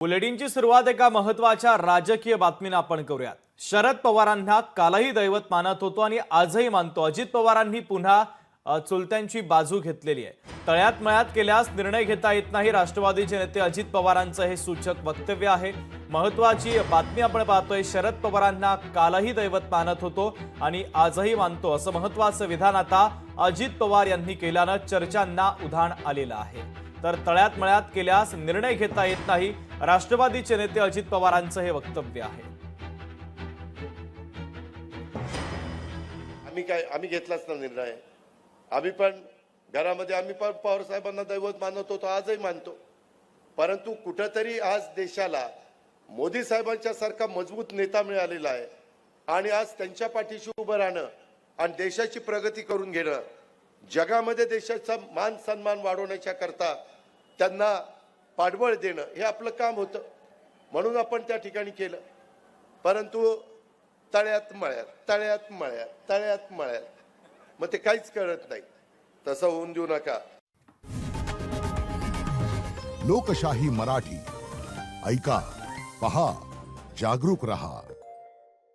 बुलेटिनची सुरुवात एका महत्त्वाच्या राजकीय बातमीने आपण करूयात। शरद पवारांना कालही दैवत मानत होतो आणि आजही मानतो। अजित पवारांनी पुन्हा चुलत्यांची बाजू घेतलेली आहे। तळ्यात मळ्यात केल्यास निर्णय घेता येत नाही, राष्ट्रवादीचे नेते अजित पवारांचं हे सूचक वक्तव्य आहे। महत्त्वाची बातमी आपण पाहतोय। शरद पवारांना कालही दैवत मानत होतो आणि आजही मानतो, असं महत्त्वाचं विधान आता अजित पवार यांनी केल्यानं चर्चांना उधाण आलेलं आहे। तर तळ्यात मळ्यात केल्यास निर्णय घेता येत नाही, राष्ट्रवादीचे नेते अजित पवारांचं हे वक्तव्य आहे। आम्ही घेतलाच ना निर्णय। आम्ही पण घरामध्ये आम्ही पण पवार साहेबांना दैवत मानत होतो, आजही मानतो। परंतु कुठेतरी आज देशाला मोदी साहेबांच्या सारखा मजबूत नेता मिळालेला आहे आणि आज त्यांच्या पाठीशी उभं राहणं आणि देशाची प्रगती करून घेणं, जगामध्ये देशाचा मान सन्मान वाढवण्याच्या करता त्यांना पाठबळ देणं हे आपलं काम होतं, म्हणून आपण त्या ठिकाणी केलं। परंतु तळ्यात मळ्यात मग ते काहीच कळत नाही। तसं होऊन देऊ नका। लोकशाही मराठी ऐका, पहा, जागरूक रहा।